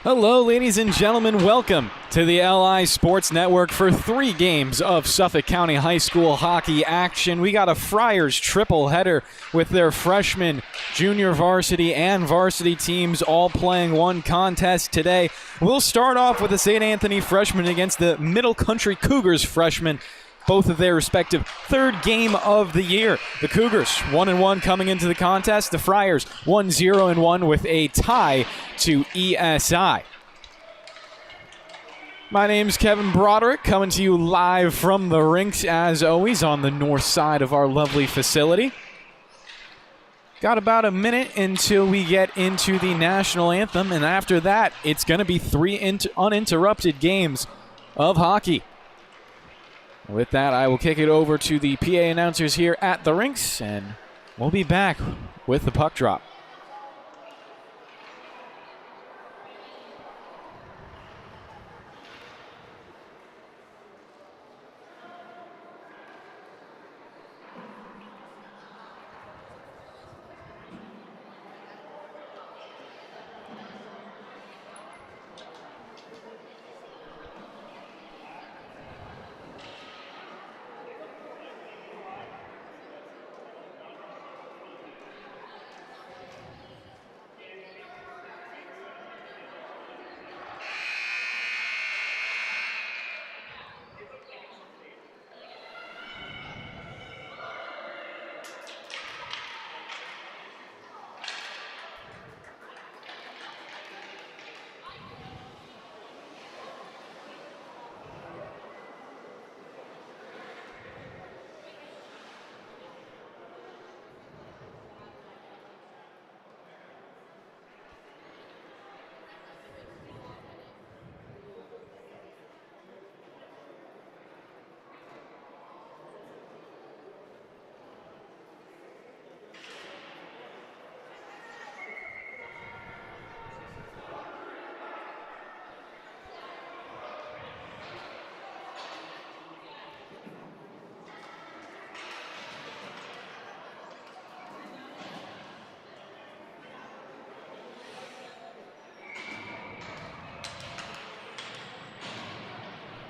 Hello, ladies and gentlemen. Welcome to the LI Sports Network for 3 games of Suffolk County High School hockey action. We got a Friars triple header with their freshman, junior varsity, and varsity teams all playing one contest today. We'll start off with the St. Anthony freshman against the Middle Country Cougars freshman, both of their respective 3rd game of the year. The Cougars 1-1 coming into the contest. The Friars 1-0-1 with a tie to ESI. My name's Kevin Broderick, coming to you live from the rinks as always on the north side of our lovely facility. Got about a minute until we get into the national anthem, and after that it's going to be 3 uninterrupted games of hockey. With that, I will kick it over to the PA announcers here at the rinks, and we'll be back with the puck drop.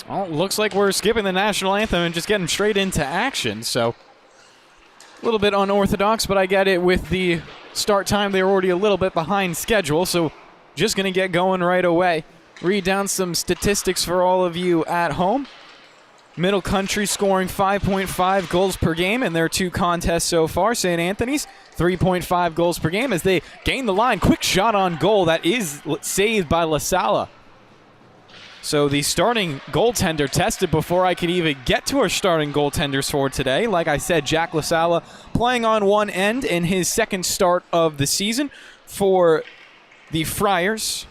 Well, looks like we're skipping the national anthem and just getting straight into action. So a little bit unorthodox, but I get it. With the start time, they were already a little bit behind schedule. So just going to get going right away. Read down some statistics for all of you at home. Middle Country scoring 5.5 goals per game in their 2 contests so far. St. Anthony's 3.5 goals per game as they gain the line. Quick shot on goal that is saved by La Sala. So the starting goaltender tested before I could even get to our starting goaltenders for today. Like I said, Jack LaSala playing on one end in his 2nd start of the season. For the Friars,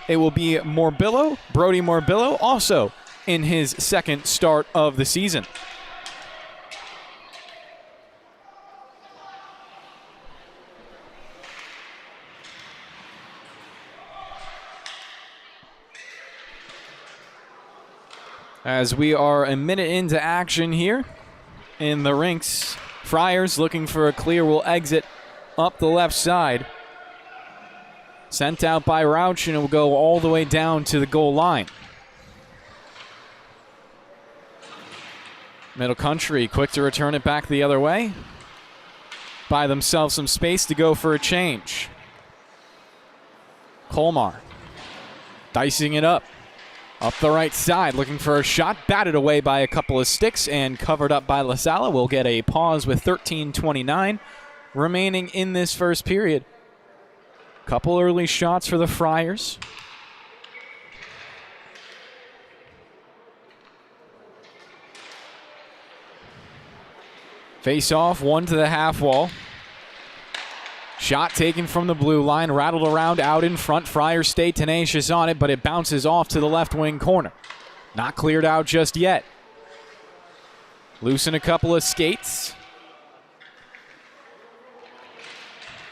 it will be Brody Morbillo, also in his 2nd start of the season. As we are a minute into action here in the rinks, Friars looking for a clear will exit up the left side. Sent out by Rauch, and it will go all the way down to the goal line. Middle Country quick to return it back the other way. Buy themselves some space to go for a change. Colmar dicing it up the right side, looking for a shot, batted away by a couple of sticks and covered up by La Sala. We'll get a pause with 13:29 remaining in this first period. Couple early shots for the Friars. Face off, one to the half wall. Shot taken from the blue line, rattled around out in front. Friars stay tenacious on it, but it bounces off to the left wing corner. Not cleared out just yet. Loosen a couple of skates.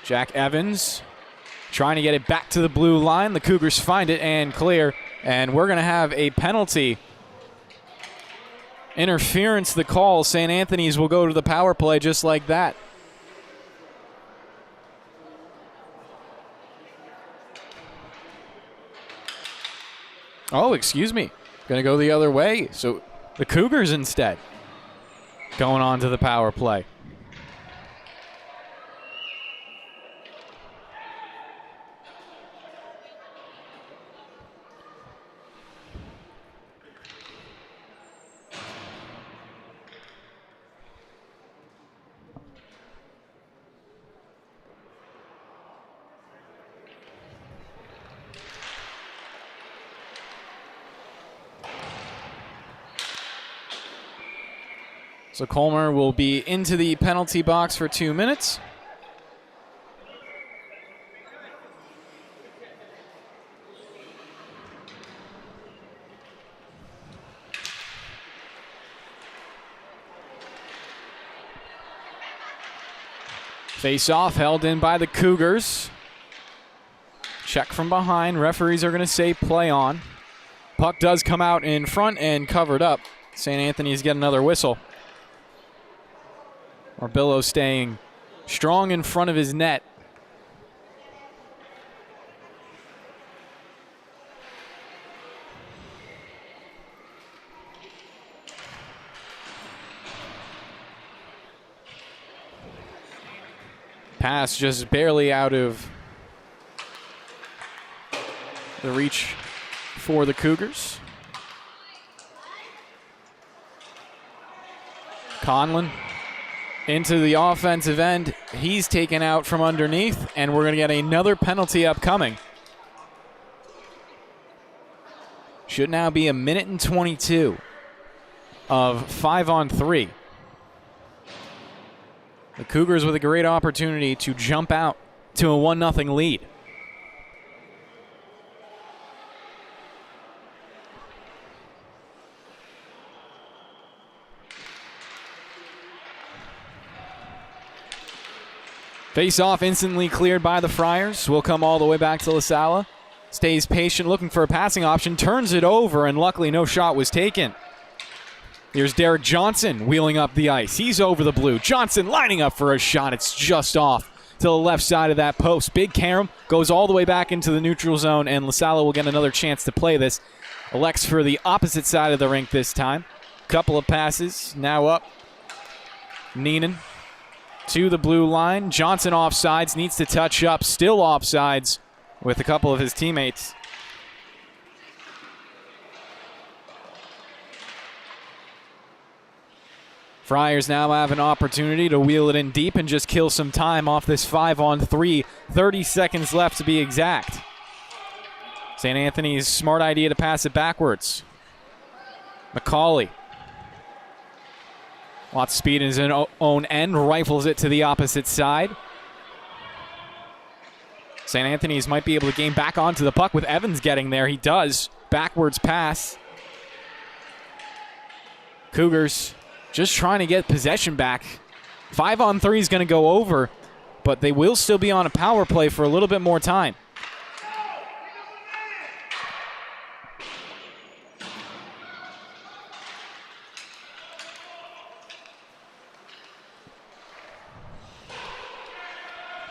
Jack Evans trying to get it back to the blue line. The Cougars find it and clear, and we're going to have a penalty. Interference the call. St. Anthony's will go to the power play just like that. Oh, excuse me. Going to go the other way. So the Cougars instead going on to the power play. So Colmer will be into the penalty box for 2 minutes. Face-off held in by the Cougars. Check from behind. Referees are going to say play on. Puck does come out in front and covered up. St. Anthony's get another whistle. Orbillo staying strong in front of his net. Pass just barely out of the reach for the Cougars. Conlon into the offensive end. He's taken out from underneath, and we're going to get another penalty upcoming. Should now be 1:22 of 5-on-3. The Cougars with a great opportunity to jump out to a 1-0 lead. Face-off instantly cleared by the Friars. Will come all the way back to LaSalle. Stays patient, looking for a passing option. Turns it over, and luckily no shot was taken. Here's Derek Johnson wheeling up the ice. He's over the blue. Johnson lining up for a shot. It's just off to the left side of that post. Big carom goes all the way back into the neutral zone, and LaSalle will get another chance to play this. Elects for the opposite side of the rink this time. Couple of passes. Now up. Neenan to the blue line. Johnson offsides, needs to touch up. Still offsides with a couple of his teammates. Friars now have an opportunity to wheel it in deep and just kill some time off this 5-on-3. 30 seconds left to be exact. St. Anthony's smart idea to pass it backwards. McCauley. Lots of speed in his own end. Rifles it to the opposite side. St. Anthony's might be able to gain back onto the puck with Evans getting there. He does. Backwards pass. Cougars just trying to get possession back. 5-on-3 is going to go over, but they will still be on a power play for a little bit more time.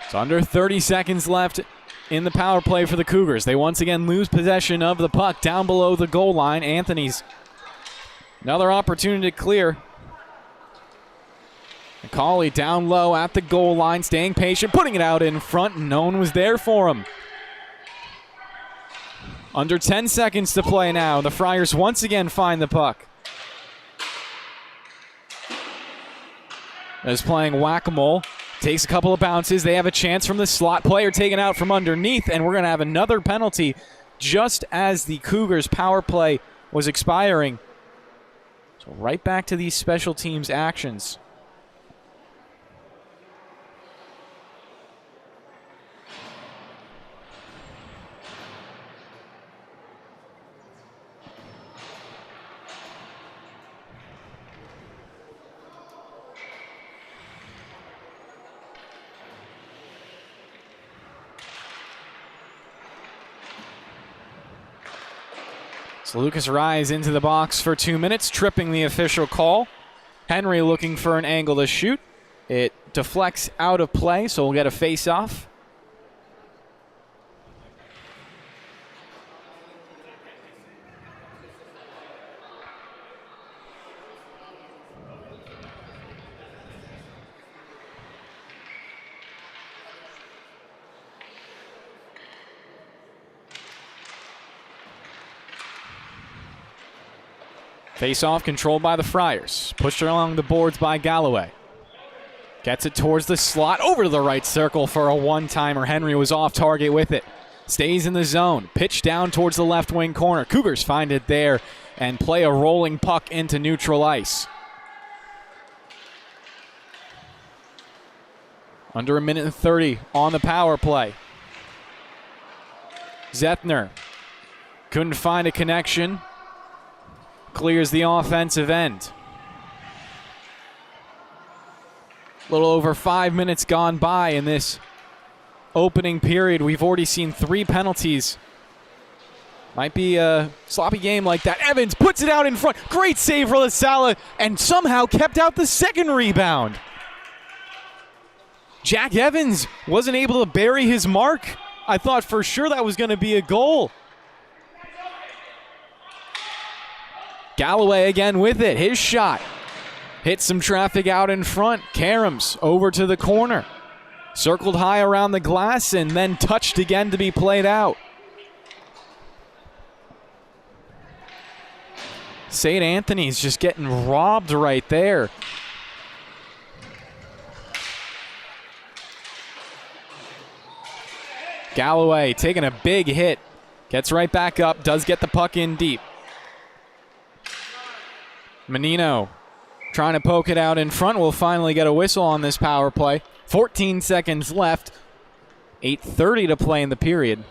It's under 30 seconds left in the power play for the Cougars. They once again lose possession of the puck down below the goal line. Anthony's another opportunity to clear. McCauley down low at the goal line, staying patient, putting it out in front. No one was there for him. Under 10 seconds to play now. The Friars once again find the puck. As playing whack-a-mole. Takes a couple of bounces. They have a chance from the slot player taken out from underneath, and we're going to have another penalty just as the Cougars' power play was expiring. So right back to these special teams actions. So Lucas Rise into the box for 2 minutes, tripping the official call. Henry looking for an angle to shoot. It deflects out of play, so we'll get a face-off. Face-off controlled by the Friars. Pushed along the boards by Galloway. Gets it towards the slot, over to the right circle for a one-timer. Henry was off target with it. Stays in the zone. Pitch down towards the left wing corner. Cougars find it there and play a rolling puck into neutral ice. Under a minute and 30 on the power play. Zethner couldn't find a connection. Clears the offensive end. A little over 5 minutes gone by in this opening period. We've already seen 3 penalties. Might be a sloppy game like that. Evans puts it out in front. Great save for LaSala and somehow kept out the second rebound. Jack Evans wasn't able to bury his mark. I thought for sure that was going to be a goal. Galloway again with it. His shot hit some traffic out in front. Karams over to the corner. Circled high around the glass and then touched again to be played out. St. Anthony's just getting robbed right there. Galloway taking a big hit. Gets right back up. Does get the puck in deep. Menino trying to poke it out in front. Will finally get a whistle on this power play. 14 seconds left. 8:30 to play in the period.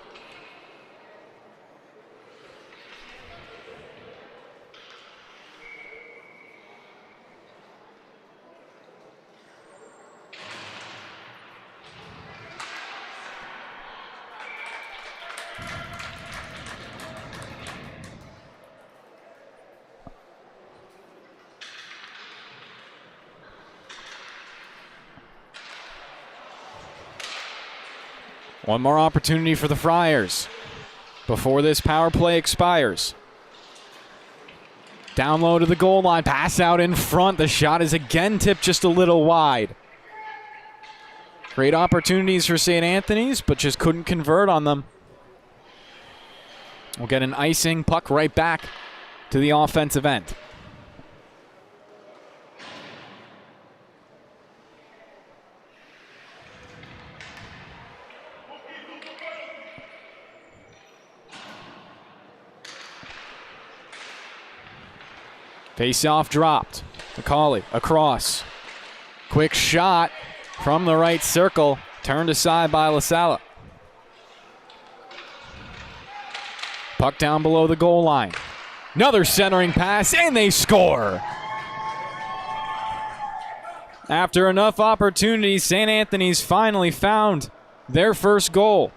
One more opportunity for the Friars before this power play expires. Down low to the goal line, pass out in front. The shot is again tipped just a little wide. Great opportunities for St. Anthony's, but just couldn't convert on them. We'll get an icing, puck right back to the offensive end. Face-off dropped. McCauley across. Quick shot from the right circle. Turned aside by LaSala. Puck down below the goal line. Another centering pass, and they score. After enough opportunities, St. Anthony's finally found their first goal.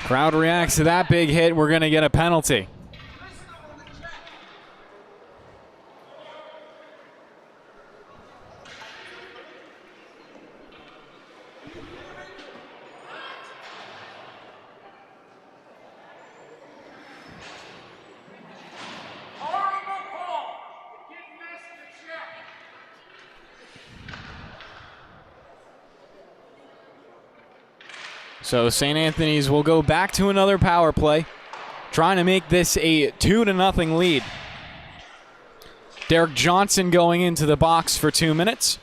Crowd reacts to that big hit. We're going to get a penalty. So St. Anthony's will go back to another power play, trying to make this a 2-0 lead. Derek Johnson going into the box for 2 minutes.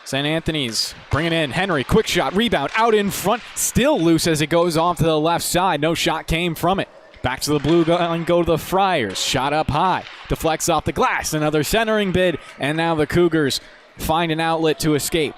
St. Anthony's bringing in Henry. Quick shot, rebound, out in front. Still loose as it goes off to the left side. No shot came from it. Back to the blue line, go to the Friars. Shot up high. Deflects off the glass. Another centering bid. And now the Cougars find an outlet to escape.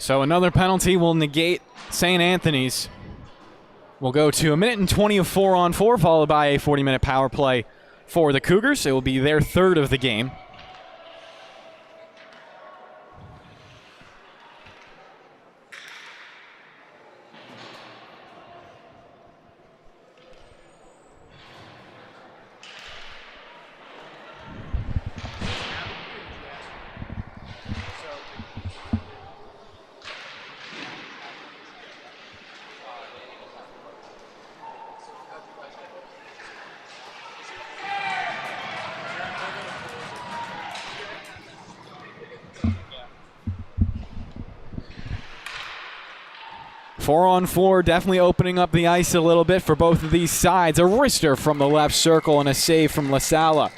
So another penalty will negate St. Anthony's. We'll go to 1:20 of 4-on-4, followed by a 40-minute power play for the Cougars. It will be their third of the game. Four-on-four, definitely opening up the ice a little bit for both of these sides. A wrister from the left circle and a save from LaSala.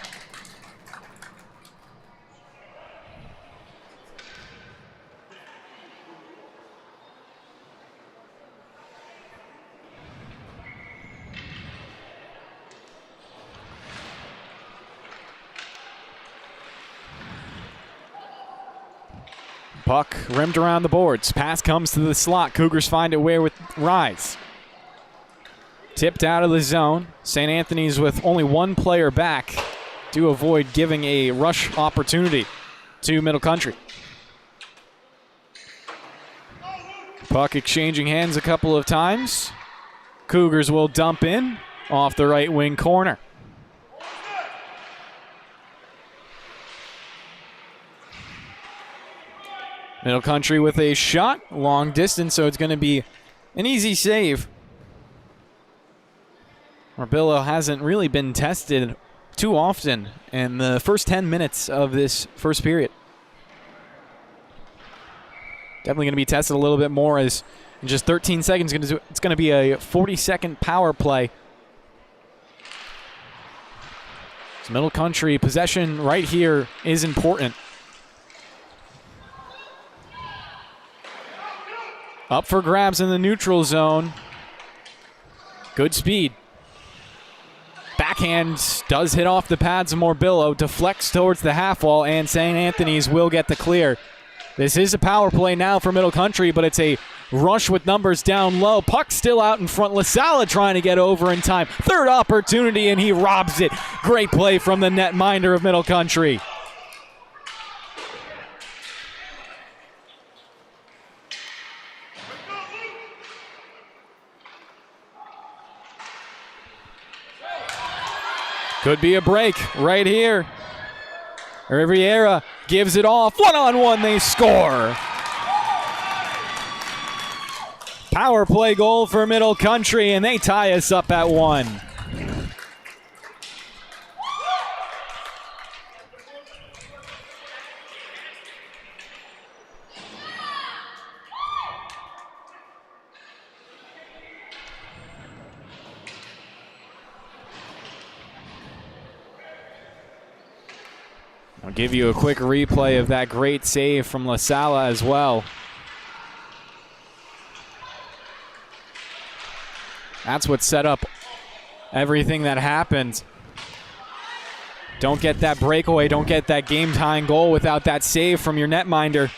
Puck rimmed around the boards. Pass comes to the slot. Cougars find it where with Rise. Tipped out of the zone. St. Anthony's with only one player back to avoid giving a rush opportunity to Middle Country. Puck exchanging hands a couple of times. Cougars will dump in off the right wing corner. Middle Country with a shot, long distance, so it's going to be an easy save. Marbillo hasn't really been tested too often in the first 10 minutes of this first period. Definitely going to be tested a little bit more as in just 13 seconds, it's going to be a 40-second power play. So Middle Country possession right here is important. Up for grabs in the neutral zone. Good speed. Backhand does hit off the pads of Morbillo. Deflects towards the half wall, and St. Anthony's will get the clear. This is a power play now for Middle Country, but it's a rush with numbers down low. Puck still out in front. LaSala trying to get over in time. Third opportunity, and he robs it. Great play from the netminder of Middle Country. Could be a break right here. Riviera gives it off. One-on-one, they score. Power play goal for Middle Country, and they tie us up at 1. I'll give you a quick replay of that great save from LaSala as well. That's what set up everything that happened. Don't get that breakaway, don't get that game-tying goal without that save from your netminder.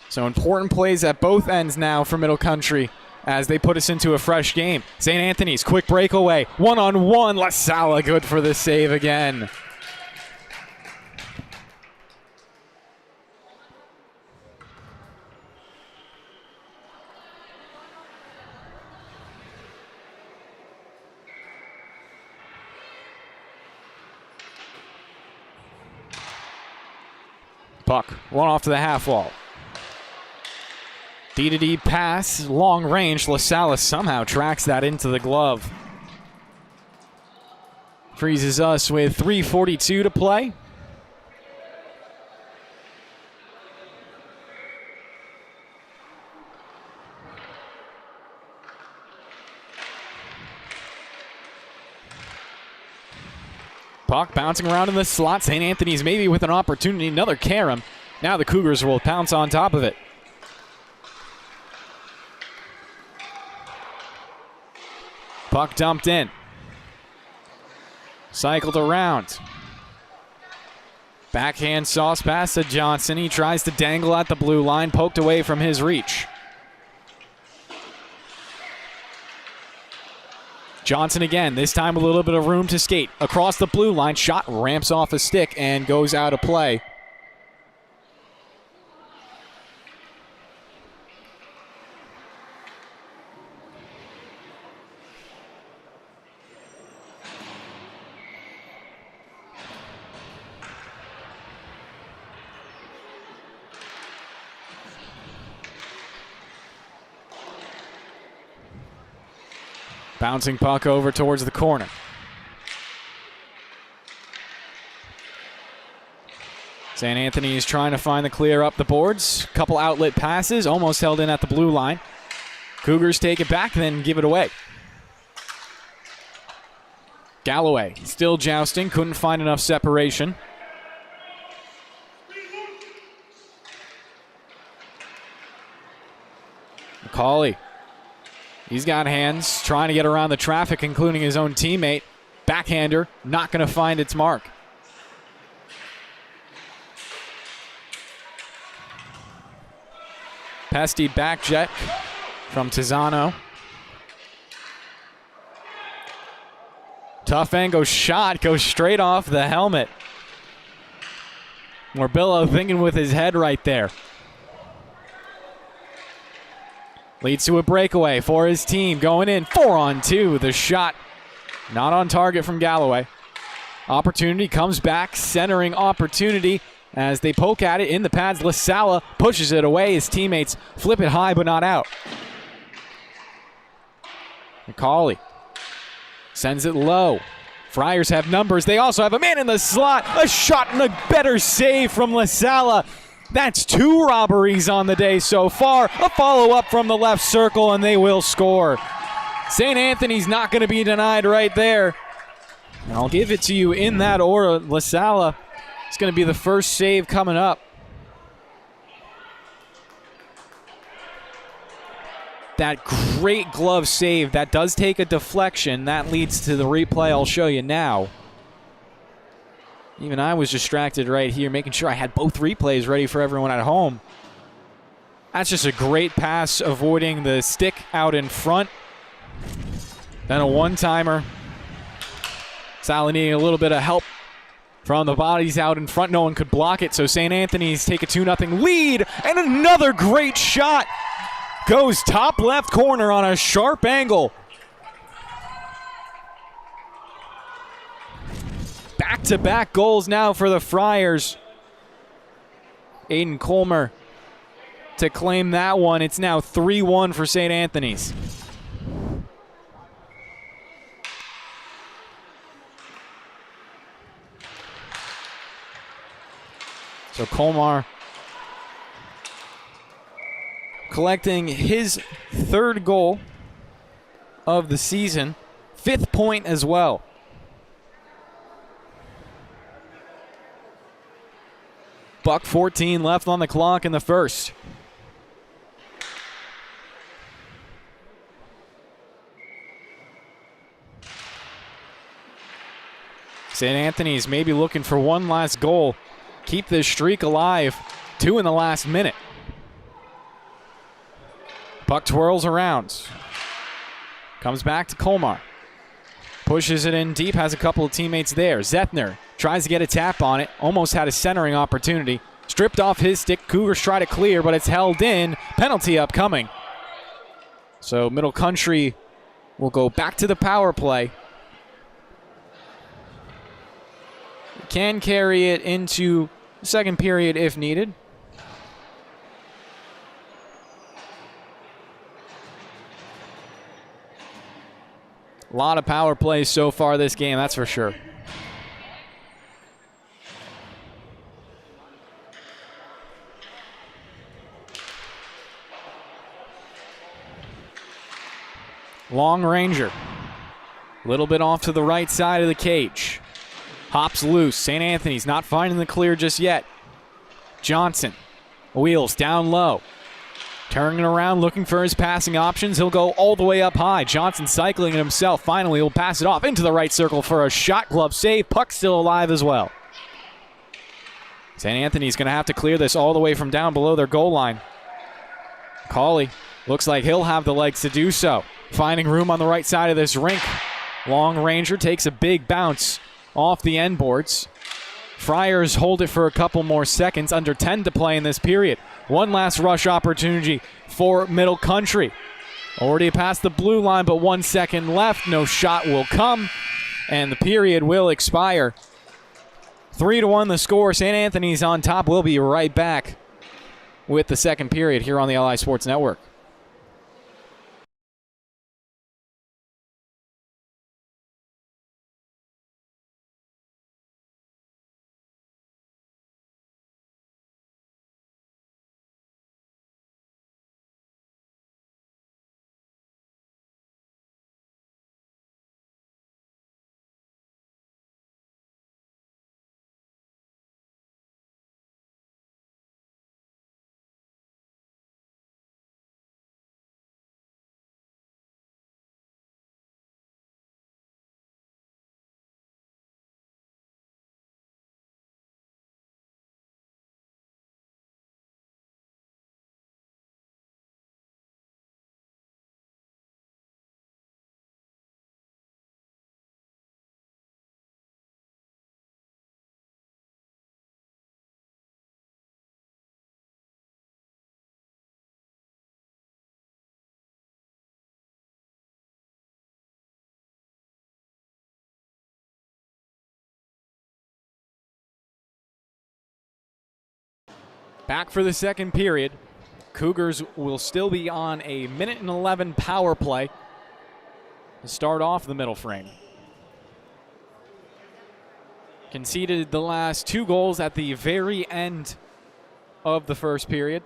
So important plays at both ends now for Middle Country as they put us into a fresh game. St. Anthony's, quick breakaway. One-on-one, LaSala good for the save again. Puck run off to the half wall. D-to-D pass, long range. LaSalle somehow tracks that into the glove. Freezes us with 3:42 to play. Puck bouncing around in the slot. St. Anthony's maybe with an opportunity. Another carom. Now the Cougars will pounce on top of it. Puck dumped in. Cycled around. Backhand sauce pass to Johnson. He tries to dangle at the blue line. Poked away from his reach. Johnson again, this time with a little bit of room to skate. Across the blue line, shot ramps off a stick and goes out of play. Bouncing puck over towards the corner. St. Anthony is trying to find the clear up the boards. Couple outlet passes, almost held in at the blue line. Cougars take it back, then give it away. Galloway still jousting, couldn't find enough separation. McCauley. He's got hands, trying to get around the traffic, including his own teammate. Backhander, not going to find its mark. Pesty back jet from Tizzano. Tough angle shot, goes straight off the helmet. Morbillo thinking with his head right there. Leads to a breakaway for his team. Going in 4-on-2. The shot not on target from Galloway. Opportunity comes back. Centering opportunity as they poke at it in the pads. LaSalle pushes it away. His teammates flip it high but not out. McCauley sends it low. Friars have numbers. They also have a man in the slot. A shot and a better save from LaSalle. That's 2 robberies on the day so far. A follow-up from the left circle, and they will score. St. Anthony's not going to be denied right there. And I'll give it to you in that order. LaSalle is going to be the first save coming up. That great glove save. That does take a deflection. That leads to the replay I'll show you now. Even I was distracted right here, making sure I had both replays ready for everyone at home. That's just a great pass, avoiding the stick out in front. Then a one-timer. Sally needing a little bit of help from the bodies out in front. No one could block it, so St. Anthony's take a 2-0 lead. And another great shot. Goes top left corner on a sharp angle. Back-to-back goals now for the Friars. Aiden Colmer to claim that one. It's now 3-1 for St. Anthony's. So Colmar collecting his 3rd goal of the season, 5th point as well. $1:14 left on the clock in the first. St. Anthony's maybe looking for one last goal. Keep this streak alive. 2 in the last minute. Puck twirls around. Comes back to Colmar. Pushes it in deep, has a couple of teammates there. Zethner tries to get a tap on it. Almost had a centering opportunity. Stripped off his stick. Cougars try to clear, but it's held in. Penalty upcoming. So Middle Country will go back to the power play. Can carry it into second period if needed. A lot of power plays so far this game, that's for sure. Long ranger. A little bit off to the right side of the cage. Hops loose. St. Anthony's not finding the clear just yet. Johnson wheels down low. Turning around, looking for his passing options. He'll go all the way up high. Johnson cycling it himself. Finally, he'll pass it off into the right circle for a shot glove save. Puck still alive as well. St. Anthony's going to have to clear this all the way from down below their goal line. Cauley looks like he'll have the legs to do so. Finding room on the right side of this rink. Long ranger takes a big bounce off the end boards. Friars hold it for a couple more seconds. Under 10 to play in this period. One last rush opportunity for Middle Country. Already past the blue line, but 1 second left. No shot will come, and the period will expire. 3-1 the score. St. Anthony's on top. We'll be right back with the second period here on the LI Sports Network. Back for the second period. Cougars will still be on a 1:11 power play to start off the middle frame. Conceded the last 2 goals at the very end of the first period.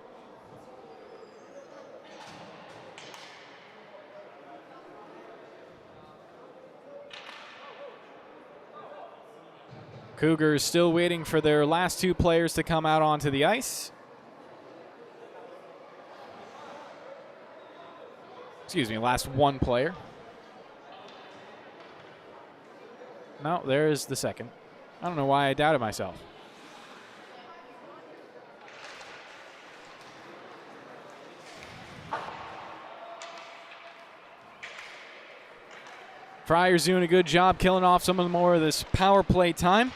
Cougars still waiting for their last 2 players to come out onto the ice. Excuse me, last 1 player. No, there is the second. I don't know why I doubted myself. Friars doing a good job killing off some of the more of this power play time.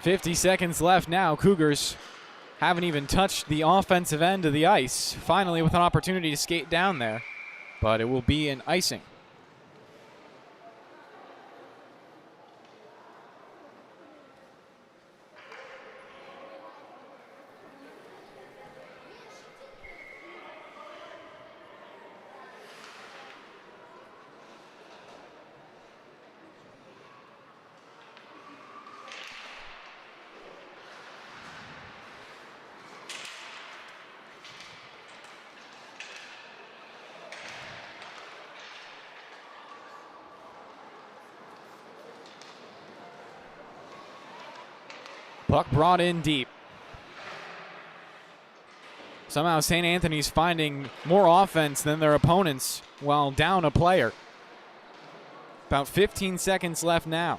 .50 seconds left now. Cougars haven't even touched the offensive end of the ice. Finally with an opportunity to skate down there, but it will be an icing. Puck brought in deep. Somehow St. Anthony's finding more offense than their opponents while down a player. About 15 seconds left now.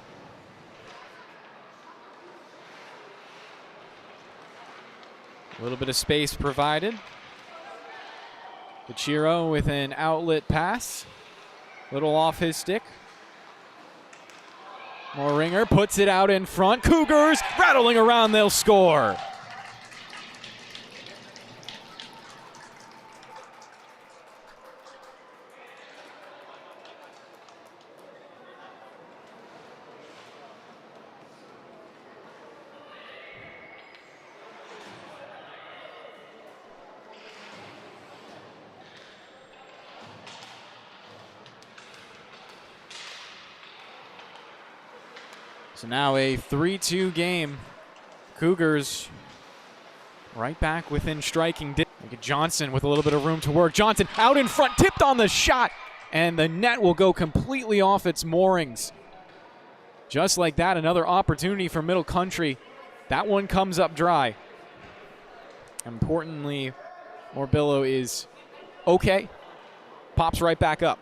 A little bit of space provided. Ichiro with an outlet pass. Little off his stick. Moringer puts it out in front. Cougars rattling around, they'll score. So now a 3-2 game. Cougars right back within striking distance. Look at Johnson with a little bit of room to work. Johnson out in front, tipped on the shot, and the net will go completely off its moorings. Just like that, another opportunity for Middle Country. That one comes up dry. Importantly, Morbillo is okay. Pops right back up.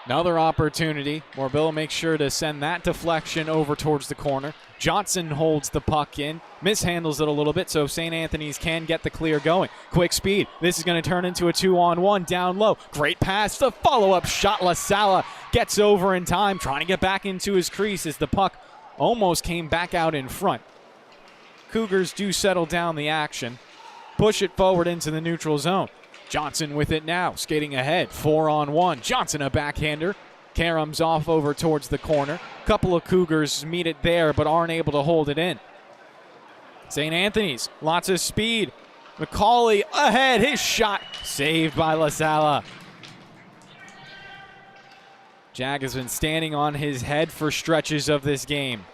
Another opportunity. Morbillo makes sure to send that deflection over towards the corner. Johnson holds the puck in, mishandles it a little bit, so St. Anthony's can get the clear going. Quick speed. This is going to turn into a 2-on-1 down low. Great pass. The follow-up shot. La Sala gets over in time, trying to get back into his crease as the puck almost came back out in front. Cougars do settle down the action, push it forward into the neutral zone. Johnson with it now, skating ahead, 4-on-1. Johnson a backhander. Karams off over towards the corner. Couple of Cougars meet it there, but aren't able to hold it in. St. Anthony's, lots of speed. McCauley ahead, his shot saved by La Sala. Jag has been standing on his head for stretches of this game.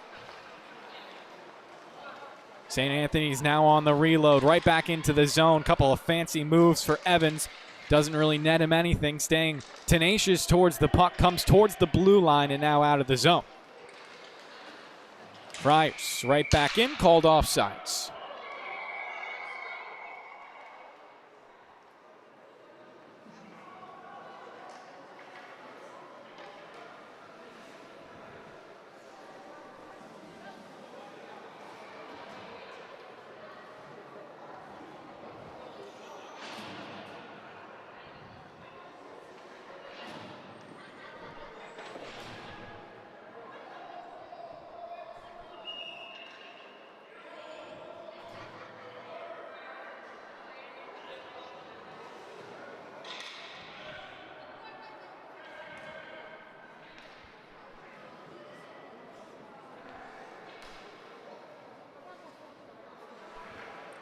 St. Anthony's now on the reload, right back into the zone. Couple of fancy moves for Evans. Doesn't really net him anything. Staying tenacious towards the puck. Comes towards the blue line and now out of the zone. Friars right back in. Called offsides.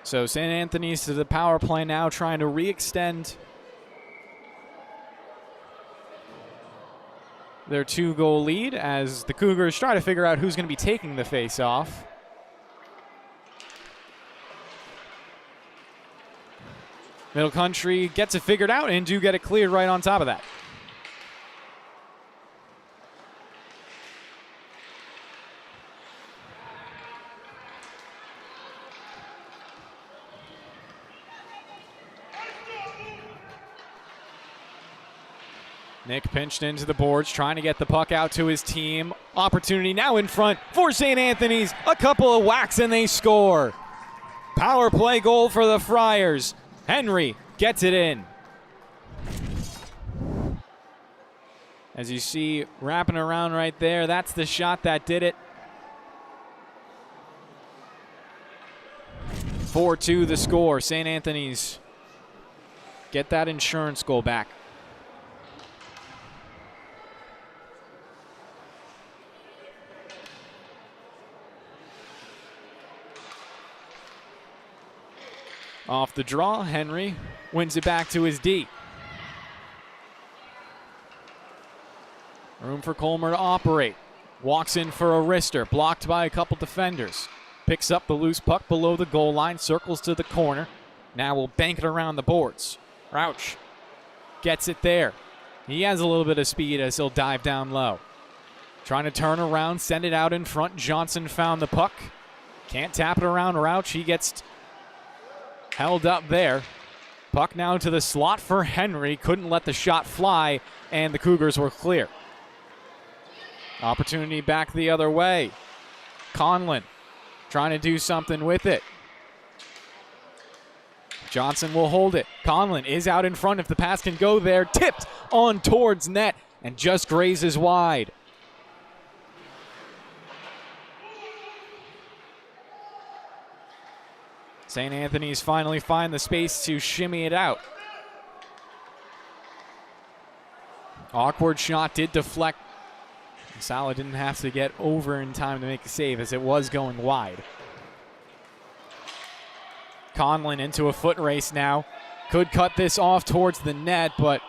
So St. Anthony's to the power play now, trying to re-extend their 2-goal lead as the Cougars try to figure out who's going to be taking the face-off. Middle Country gets it figured out and do get it cleared right on top of that. Nick pinched into the boards, trying to get the puck out to his team. Opportunity now in front for St. Anthony's. A couple of whacks and they score. Power play goal for the Friars. Henry gets it in. As you see, wrapping around right there, that's the shot that did it. 4-2 the score. St. Anthony's get that insurance goal back. Off the draw, Henry wins it back to his D. Room for Colmer to operate. Walks in for a wrister, blocked by a couple defenders. Picks up the loose puck below the goal line, circles to the corner. Now will bank it around the boards. Rauch gets it there. He has a little bit of speed as he'll dive down low. Trying to turn around, send it out in front. Johnson found the puck. Can't tap it around Rauch. He gets held up there. Puck now to the slot for Henry. Couldn't let the shot fly, and the Cougars were clear. Opportunity back the other way. Conlon trying to do something with it. Johnson will hold it. Conlon is out in front if the pass can go there. Tipped on towards net and just grazes wide. St. Anthony's finally find the space to shimmy it out. Awkward shot did deflect Sala didn't have to get over in time to make a save as it was going wide. Conlon into a foot race now. Could cut this off towards the net, but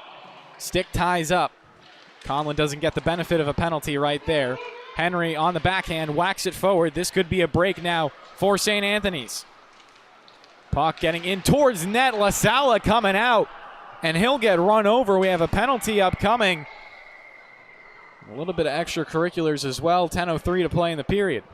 stick ties up. Conlon doesn't get the benefit of a penalty right there. Henry on the backhand, whacks it forward. This could be a break now for St. Anthony's. Puck getting in towards net. LaSala coming out, and he'll get run over. We have a penalty upcoming. A little bit of extracurriculars as well. 10:03 to play in the period.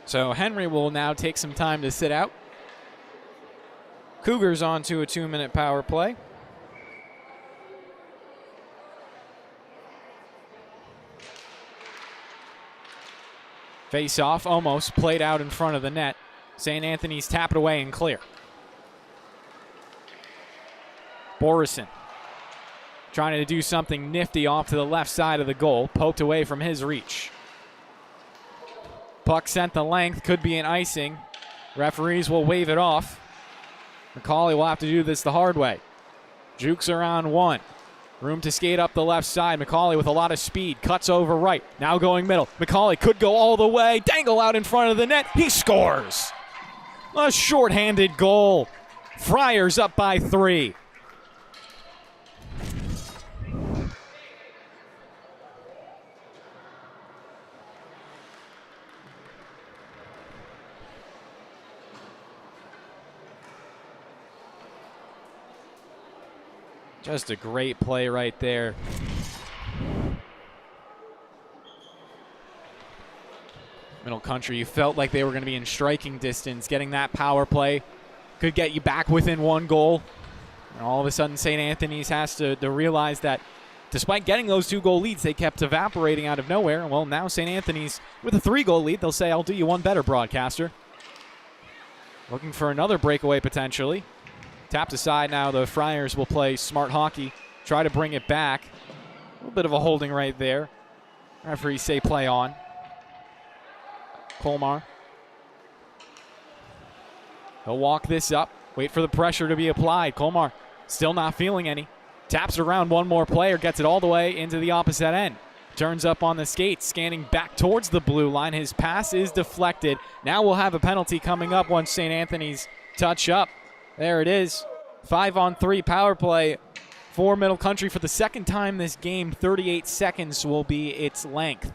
So Henry will now take some time to sit out. Cougars on to a 2-minute power play. Face off, almost played out in front of the net. St. Anthony's tap it away and clear. Borison trying to do something nifty off to the left side of the goal. Poked away from his reach. Puck sent the length, could be an icing. Referees will wave it off. McCauley will have to do this the hard way. Jukes around one. Room to skate up the left side. McCauley with a lot of speed. Cuts over right. Now going middle. McCauley could go all the way. Dangle out in front of the net. He scores. A shorthanded goal. Friars up by 3. Just a great play right there. Middle Country, you felt like they were going to be in striking distance. Getting that power play could get you back within 1 goal. And all of a sudden, St. Anthony's has to realize that despite getting those 2-goal leads, they kept evaporating out of nowhere. Well, now St. Anthony's with a 3-goal lead. They'll say, I'll do you one better, broadcaster. Looking for another breakaway potentially. Tapped aside now, the Friars will play smart hockey, try to bring it back. A little bit of a holding right there. Referees say play on. Colmar. He'll walk this up, wait for the pressure to be applied. Colmar still not feeling any. Taps around one more player, gets it all the way into the opposite end. Turns up on the skates, scanning back towards the blue line. His pass is deflected. Now we'll have a penalty coming up once St. Anthony's touch up. There it is. 5-on-3 power play for Middle Country for the second time this game. 38 seconds will be its length.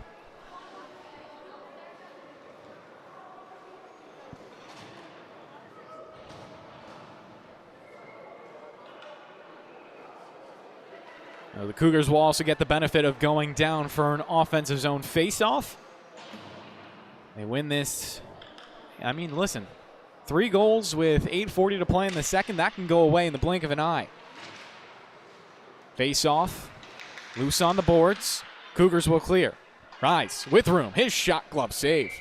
Now the Cougars will also get the benefit of going down for an offensive zone face-off. They win this. I mean, listen. 3 goals with 8:40 to play in the second. That can go away in the blink of an eye. Face off. Loose on the boards. Cougars will clear. Rise with room. His shot glove save.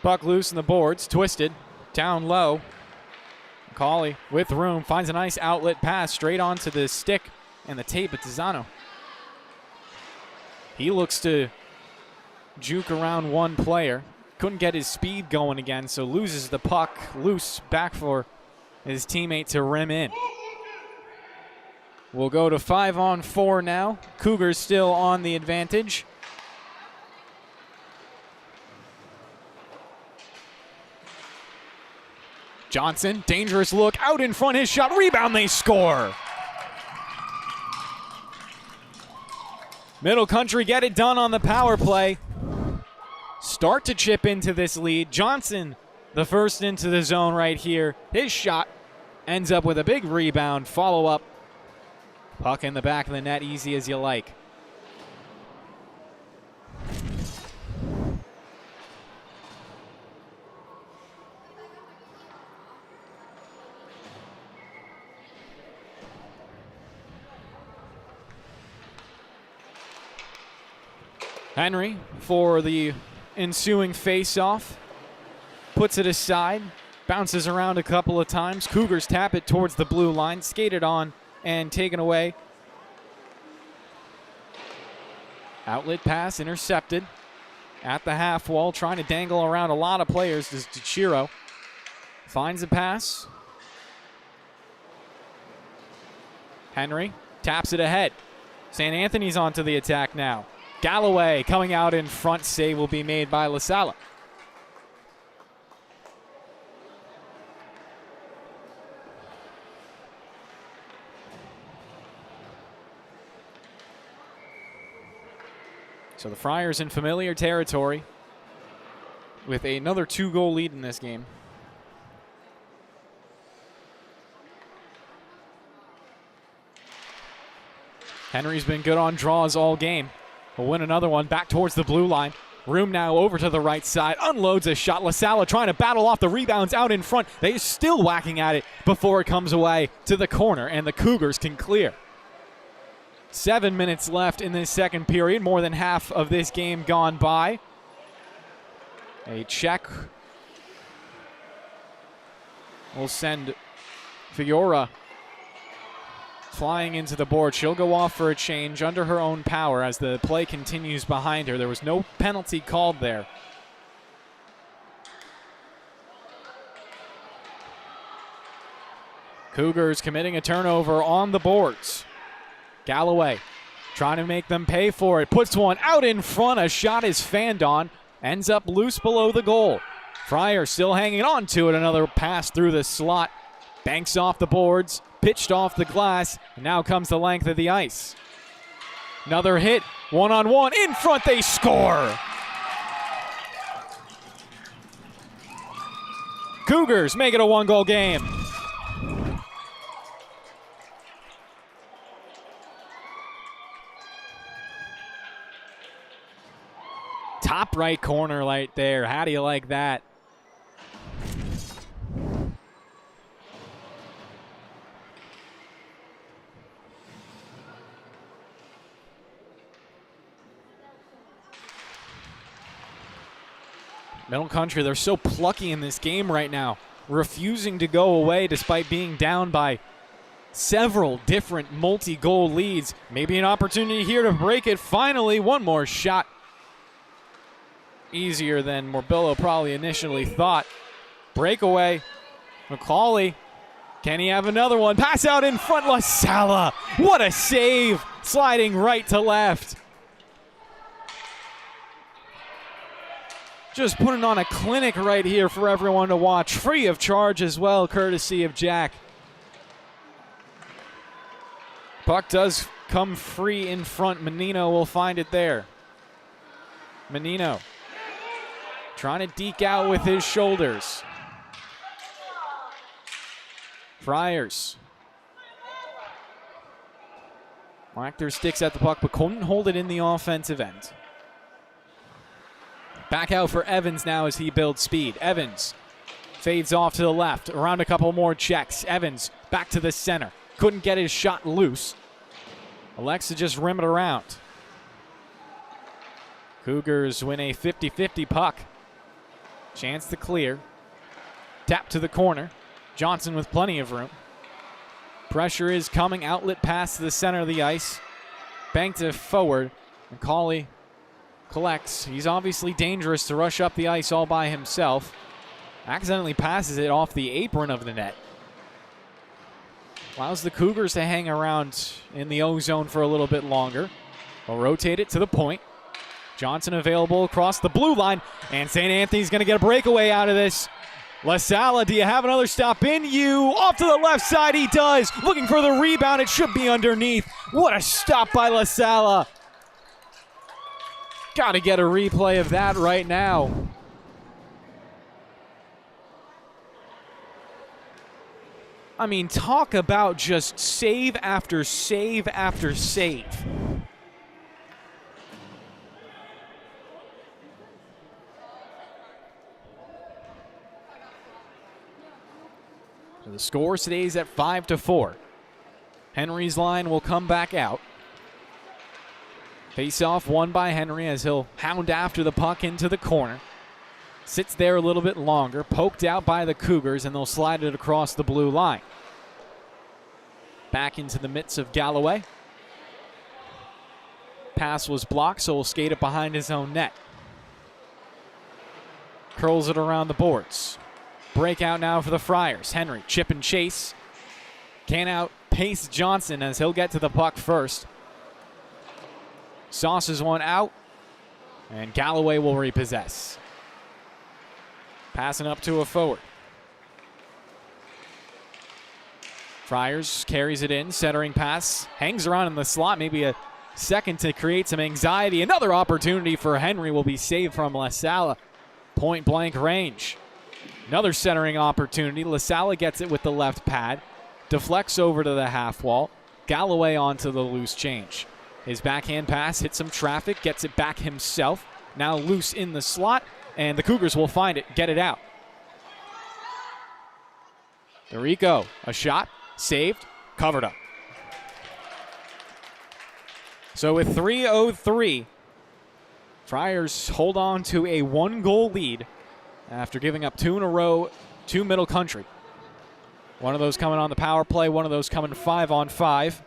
Puck loose in the boards, twisted, down low. McCauley with room, finds a nice outlet pass straight onto the stick and the tape at Tizzano. He looks to juke around one player. Couldn't get his speed going again, so loses the puck loose back for his teammate to rim in. We'll go to 5-on-4 now. Cougars still on the advantage. Johnson, dangerous look, out in front, his shot, rebound, they score. Middle Country get it done on the power play. Start to chip into this lead. Johnson, the first into the zone right here. His shot ends up with a big rebound, follow-up. Puck in the back of the net, easy as you like. Henry for the ensuing face-off. Puts it aside, bounces around a couple of times. Cougars tap it towards the blue line, skated on and taken away. Outlet pass intercepted at the half wall, trying to dangle around a lot of players. This is DeChiro. Finds a pass. Henry taps it ahead. St. Anthony's onto the attack now. Galloway coming out in front. Save will be made by LaSala. So the Friars in familiar territory with another 2-goal lead in this game. Henry's been good on draws all game. Will win another one back towards the blue line. Room now over to the right side. Unloads a shot. LaSala trying to battle off the rebounds out in front. They're still whacking at it before it comes away to the corner, and the Cougars can clear. 7 minutes left in this second period. More than half of this game gone by. A check will send Fiora flying into the board. She'll go off for a change under her own power as the play continues behind her. There was no penalty called there. Cougars committing a turnover on the boards. Galloway trying to make them pay for it. Puts one out in front. A shot is fanned on. Ends up loose below the goal. Fryer still hanging on to it. Another pass through the slot. Banks off the boards. Pitched off the glass, and now comes the length of the ice. Another hit, one-on-one, in front, they score! Cougars make it a 1-goal game. Top right corner right there. How do you like that? Middle Country, they're so plucky in this game right now, refusing to go away despite being down by several different multi-goal leads. Maybe an opportunity here to break it. Finally, one more shot. Easier than Morbillo probably initially thought. Breakaway. McCauley. Can he have another one? Pass out in front. LaSala. What a save. Sliding right to left. Just putting on a clinic right here for everyone to watch. Free of charge as well, courtesy of Jack. Puck does come free in front. Menino will find it there. Menino trying to deke out with his shoulders. Friars. Wachter sticks at the puck, but couldn't hold it in the offensive end. Back out for Evans now as he builds speed. Evans fades off to the left. Around a couple more checks. Evans back to the center. Couldn't get his shot loose. Alexa just rim it around. Cougars win a 50-50 puck. Chance to clear. Tap to the corner. Johnson with plenty of room. Pressure is coming. Outlet pass to the center of the ice. Banked it forward. McCauley collects. He's obviously dangerous to rush up the ice all by himself. Accidentally passes it off the apron of the net. Allows the Cougars to hang around in the O-zone for a little bit longer. They'll rotate it to the point. Johnson available across the blue line. And St. Anthony's going to get a breakaway out of this. LaSala, do you have another stop in you? Off to the left side, he does. Looking for the rebound. It should be underneath. What a stop by LaSala. Got to get a replay of that right now. I mean, talk about just save after save after save. So the score stays at 5-4. Henry's line will come back out. Face-off won by Henry as he'll hound after the puck into the corner. Sits there a little bit longer, poked out by the Cougars, and they'll slide it across the blue line. Back into the midst of Galloway. Pass was blocked, so we'll skate it behind his own net. Curls it around the boards. Breakout now for the Friars. Henry, chip and chase. Can't outpace Johnson as he'll get to the puck first. Sauces one out, and Galloway will repossess. Passing up to a forward. Friars carries it in, centering pass, hangs around in the slot, maybe a second to create some anxiety. Another opportunity for Henry will be saved from LaSalle. Point blank range. Another centering opportunity. LaSalle gets it with the left pad, deflects over to the half wall. Galloway onto the loose change. His backhand pass hits some traffic, gets it back himself. Now loose in the slot, and the Cougars will find it, get it out. Dorico, a shot, saved, covered up. So with 3:03, Friars hold on to a 1-goal lead after giving up 2 in a row to Middle Country. One of those coming on the power play, one of those coming 5-on-5.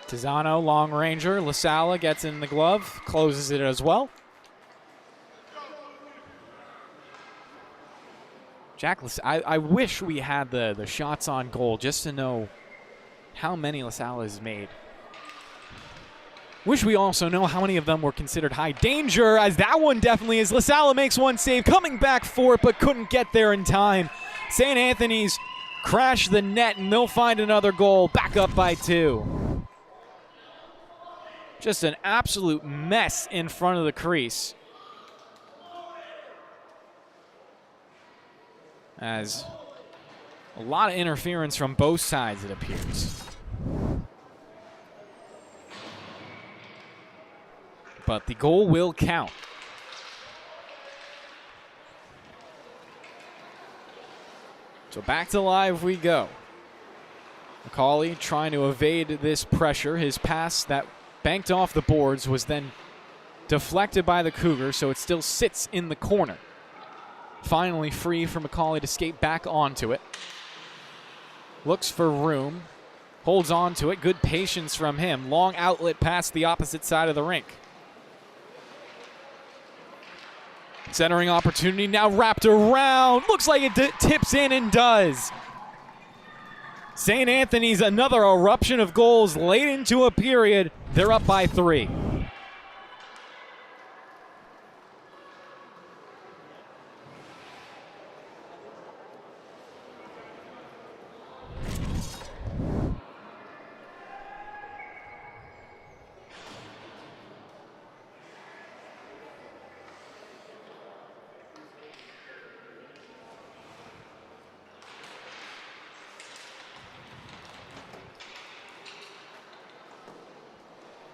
Tizano, long ranger. LaSalle gets in the glove, closes it as well. Jack, I wish we had the shots on goal just to know how many LaSalle has made. Wish we also know how many of them were considered high danger, as that one definitely is. LaSalle makes one save, coming back for it, but couldn't get there in time. St. Anthony's crash the net, and they'll find another goal, back up by 2. Just an absolute mess in front of the crease. As a lot of interference from both sides, it appears. But the goal will count. So back to live we go. McCauley trying to evade this pressure. His pass that banked off the boards was then deflected by the Cougars, so it still sits in the corner. Finally free for McCauley to skate back onto it. Looks for room. Holds on to it. Good patience from him. Long outlet past the opposite side of the rink. Centering opportunity now wrapped around. Looks like it tips in and does. St. Anthony's, another eruption of goals late into a period. They're up by 3.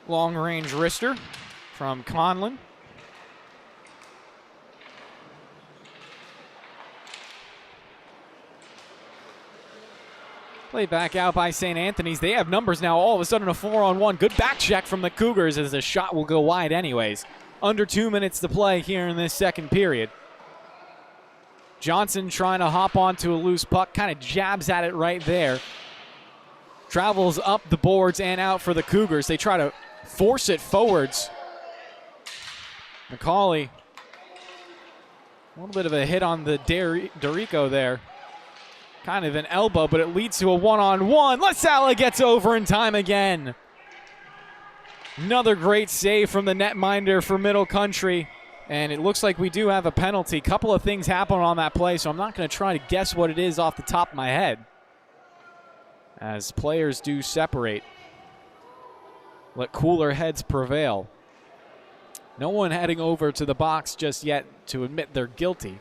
Long-range wrister from Conlon. Played back out by St. Anthony's. They have numbers now. All of a sudden a 4-on-1. Good back check from the Cougars as the shot will go wide anyways. Under 2 minutes to play here in this second period. Johnson trying to hop onto a loose puck. Kind of jabs at it right there. Travels up the boards and out for the Cougars. They try to force it forwards. McCauley, a little bit of a hit on the Dorico there. Kind of an elbow, but it leads to a 1-on-1. LaSalle gets over in time again. Another great save from the netminder for Middle Country. And it looks like we do have a penalty. Couple of things happen on that play, so I'm not going to try to guess what it is off the top of my head, as players do separate. Let cooler heads prevail. No one heading over to the box just yet to admit they're guilty.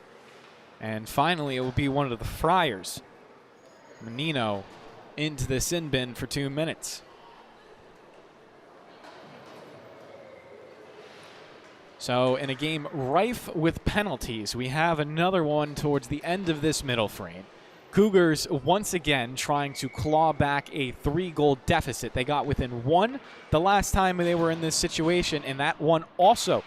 And finally, it will be one of the Friars. Menino into the sin bin for 2 minutes. So in a game rife with penalties, we have another one towards the end of this middle frame. Cougars once again trying to claw back a 3-goal deficit. They got within 1 the last time they were in this situation, and that one also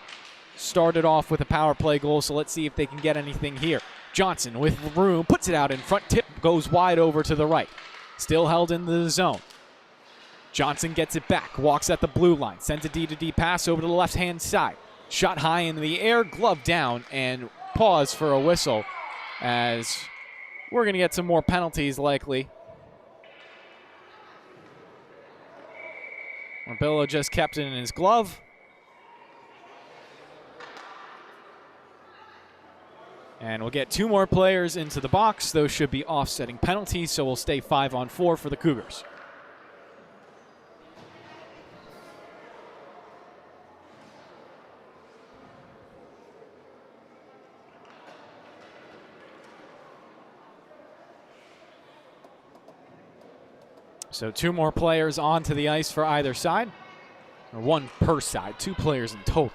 started off with a power play goal, so let's see if they can get anything here. Johnson with room, puts it out in front, tip goes wide over to the right. Still held in the zone. Johnson gets it back, walks at the blue line, sends a D-to-D pass over to the left-hand side. Shot high in the air, glove down, and pause for a whistle, as we're going to get some more penalties likely. Morbillo just kept it in his glove. And we'll get 2 more players into the box. Those should be offsetting penalties, so we'll stay 5-on-4 for the Cougars. So 2 more players onto the ice for either side, or 1 per side, 2 players in total.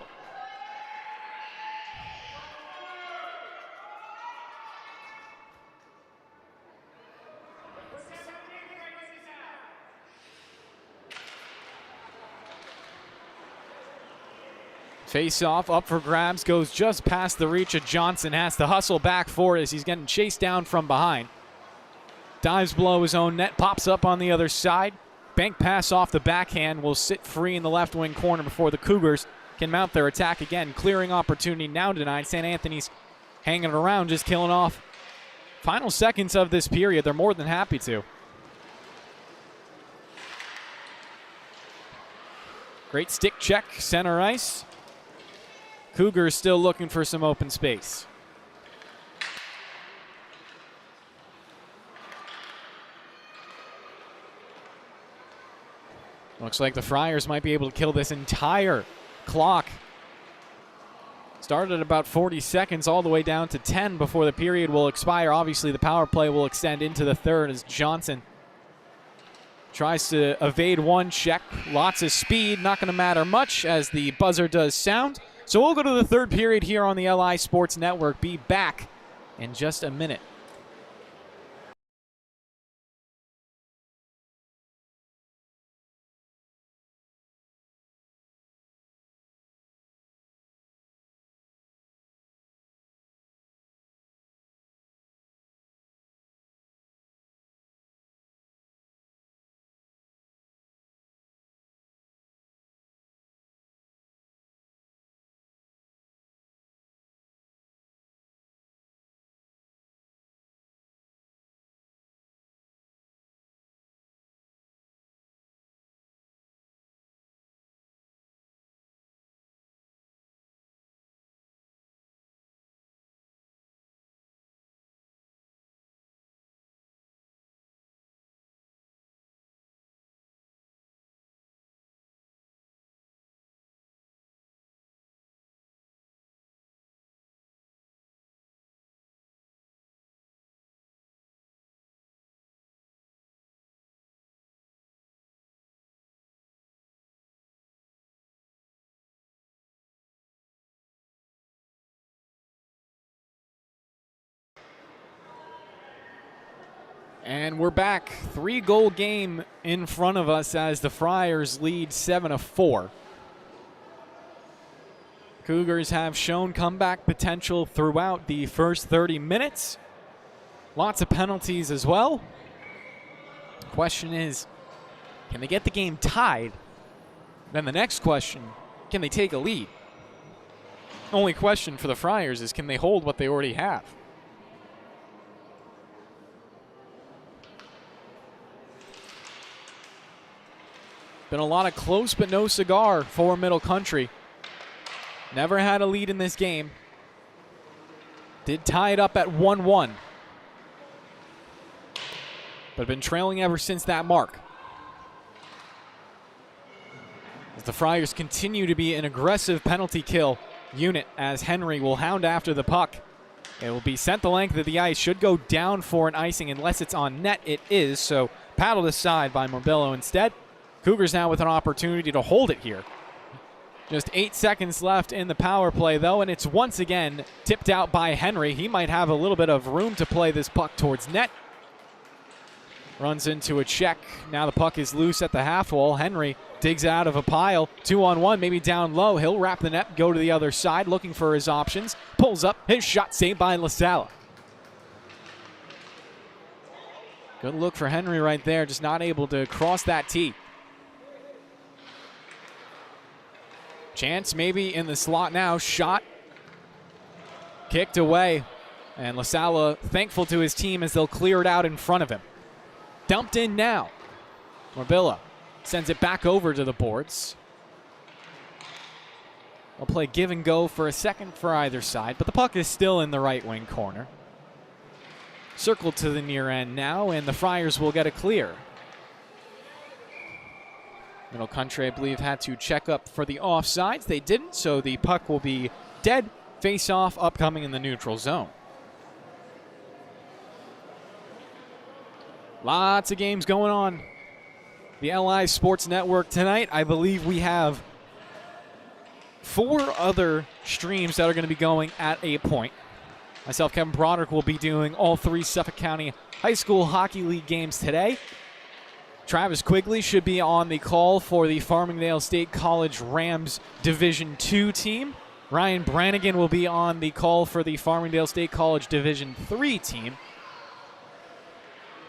Face-off up for grabs, goes just past the reach of Johnson, has to hustle back for it as he's getting chased down from behind. Dives below his own net, pops up on the other side. Bank pass off the backhand will sit free in the left wing corner before the Cougars can mount their attack again. Clearing opportunity now denied. St. Anthony's hanging around, just killing off final seconds of this period. They're more than happy to. Great stick check, center ice. Cougars still looking for some open space. Looks like the Friars might be able to kill this entire clock. Started at about 40 seconds all the way down to 10 before the period will expire. Obviously, the power play will extend into the third as Johnson tries to evade one check. Lots of speed, not going to matter much as the buzzer does sound. So we'll go to the third period here on the LI Sports Network. Be back in just a minute. And we're back. 3-goal game in front of us as the Friars lead 7-4. Cougars have shown comeback potential throughout the first 30 minutes. Lots of penalties as well. Question is, can they get the game tied? Then the next question, can they take a lead? Only question for the Friars is, can they hold what they already have? Been a lot of close but no cigar for Middle Country. Never had a lead in this game. Did tie it up at 1-1. But been trailing ever since that mark. As the Friars continue to be an aggressive penalty kill unit, as Henry will hound after the puck. It will be sent the length of the ice. Should go down for an icing unless it's on net. It is, so paddled aside by Morbillo instead. Cougars now with an opportunity to hold it here. Just 8 seconds left in the power play, though, and it's once again tipped out by Henry. He might have a little bit of room to play this puck towards net. Runs into a check. Now the puck is loose at the half wall. Henry digs out of a pile. 2-on-1, maybe down low. He'll wrap the net, go to the other side, looking for his options. Pulls up. His shot saved by LaSala. Good look for Henry right there. Just not able to cross that tee. Chance maybe in the slot now. Shot. Kicked away. And LaSala thankful to his team as they'll clear it out in front of him. Dumped in now. Morbillo sends it back over to the boards. I'll play give and go for a second for either side, but the puck is still in the right wing corner. Circled to the near end now, and the Friars will get a clear. Middle Country, I believe, had to check up for the offsides. They didn't, so the puck will be dead. Face-off upcoming in the neutral zone. Lots of games going on. The LI Sports Network tonight. I believe we have 4 other streams that are going to be going at a point. Myself, Kevin Broderick, will be doing all 3 Suffolk County High School Hockey League games today. Travis Quigley should be on the call for the Farmingdale State College Rams Division II team. Ryan Brannigan will be on the call for the Farmingdale State College Division III team.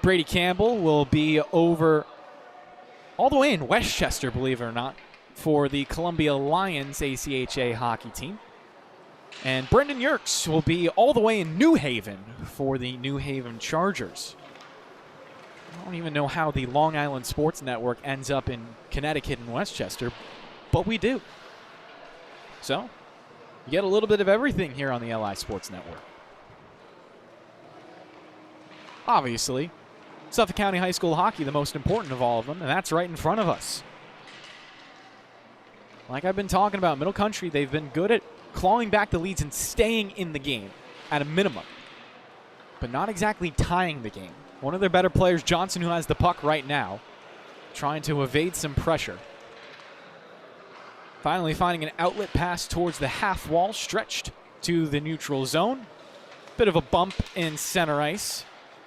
Brady Campbell will be over all the way in Westchester, believe it or not, for the Columbia Lions ACHA hockey team. And Brendan Yerkes will be all the way in New Haven for the New Haven Chargers. I don't even know how the Long Island Sports Network ends up in Connecticut and Westchester, but we do. So, you get a little bit of everything here on the LI Sports Network. Obviously, Suffolk County High School hockey, the most important of all of them, and that's right in front of us. Like I've been talking about, Middle Country, they've been good at clawing back the leads and staying in the game at a minimum, but not exactly tying the game. One of their better players, Johnson, who has the puck right now, trying to evade some pressure. Finally finding an outlet pass towards the half wall, stretched to the neutral zone. Bit of a bump in center ice.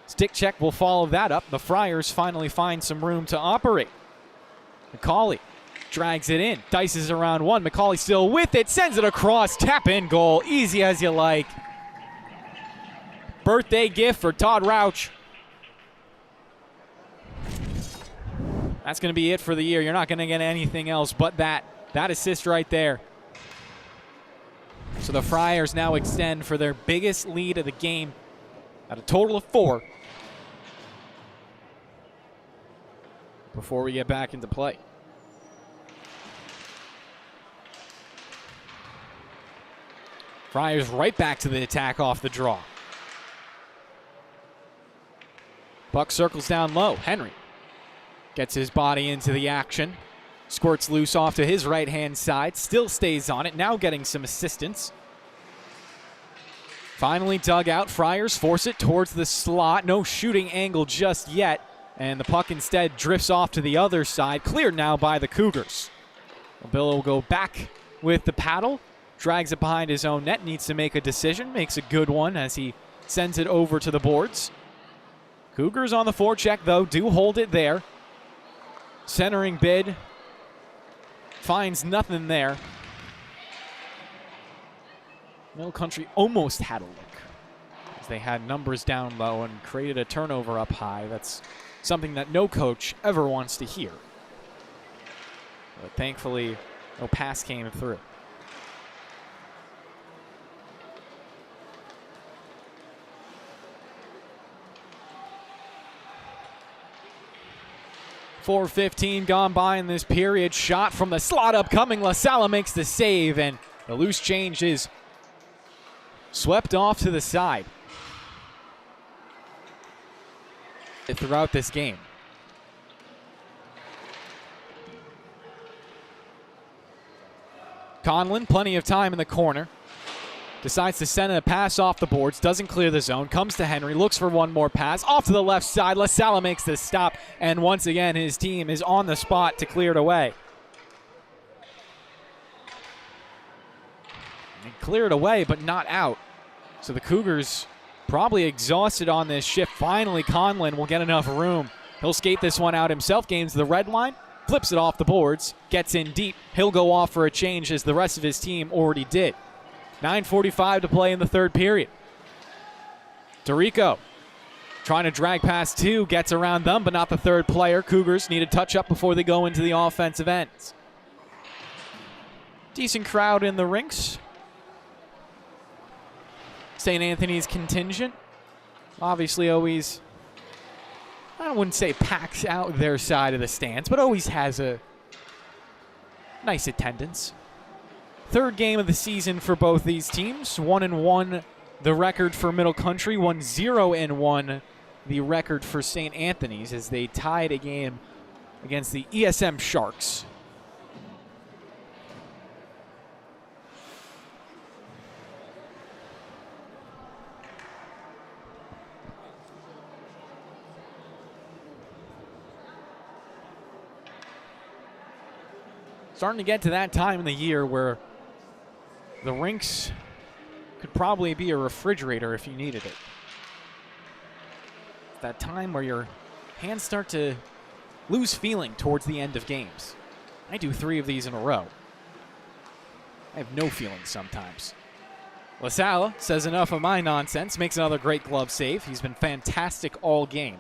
Stick check will follow that up. The Friars finally find some room to operate. McCauley drags it in, dices around one. McCauley still with it, sends it across, tap in goal, easy as you like. Birthday gift for Todd Rauch. That's going to be it for the year. You're not going to get anything else but that assist right there. So the Friars now extend for their biggest lead of the game at a total of 4 before we get back into play. Friars right back to the attack off the draw. Puck circles down low. Henry gets his body into the action. Squirts loose off to his right-hand side. Still stays on it. Now getting some assistance. Finally dug out. Friars force it towards the slot. No shooting angle just yet. And the puck instead drifts off to the other side. Cleared now by the Cougars. Bill will go back with the paddle. Drags it behind his own net. Needs to make a decision. Makes a good one as he sends it over to the boards. Cougars on the forecheck, though, do hold it there. Centering bid. Finds nothing there. Middle Country almost had a look as they had numbers down low and created a turnover up high. That's something that no coach ever wants to hear. But thankfully, no pass came through. .4:15 gone by in this period. Shot from the slot upcoming. LaSala makes the save, and The loose change is swept off to the side throughout this game. Conlon, plenty of time in the corner. Decides to send a pass off the boards, doesn't clear the zone, comes to Henry, looks for one more pass, off to the left side. LaSala makes the stop, and once again his team is on the spot to clear it away. And clear it away, but not out. So the Cougars probably exhausted on this shift. Finally, Conlon will get enough room. He'll skate this one out himself, gains the red line, flips it off the boards, gets in deep. He'll go off for a change as the rest of his team already did. 9:45 to play in the third period. Dorico trying to drag past two, gets around them, but not the third player. Cougars need a touch up before they go into the offensive ends. Decent crowd in the rinks. St. Anthony's contingent obviously always, I wouldn't say packs out their side of the stands, but always has a nice attendance. Third game of the season for both these teams. 1-1 the record for Middle Country. 1-0-1 the record for St. Anthony's as they tied a game against the ESM Sharks. Starting to get to that time in the year where the rinks could probably be a refrigerator if you needed it. It's that time where your hands start to lose feeling towards the end of games. I do 3 of these in a row. I have no feeling sometimes. LaSala says enough of my nonsense, makes another great glove save. He's been fantastic all game.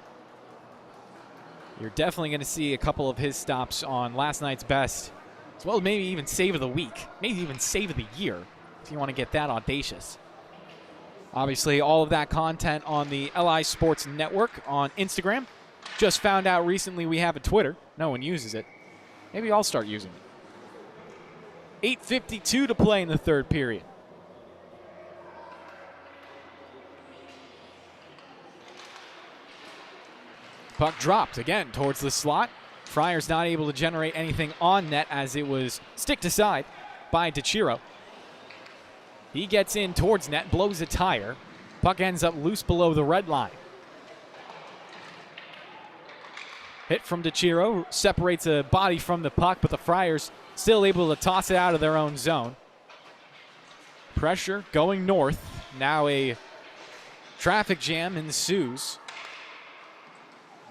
You're definitely going to see a couple of his stops on last night's best, as well as maybe even save of the week, maybe even save of the year, if you want to get that audacious. Obviously, all of that content on the LI Sports Network on Instagram. Just found out recently we have a Twitter. No one uses it. Maybe I'll start using it. 8:52 to play in the third period. Puck dropped again towards the slot. Friars not able to generate anything on net as it was sticked aside by DeChiro. He gets in towards net, blows a tire. Puck ends up loose below the red line. Hit from DeChiro, separates a body from the puck, but the Friars still able to toss it out of their own zone. Pressure going north. Now a traffic jam ensues.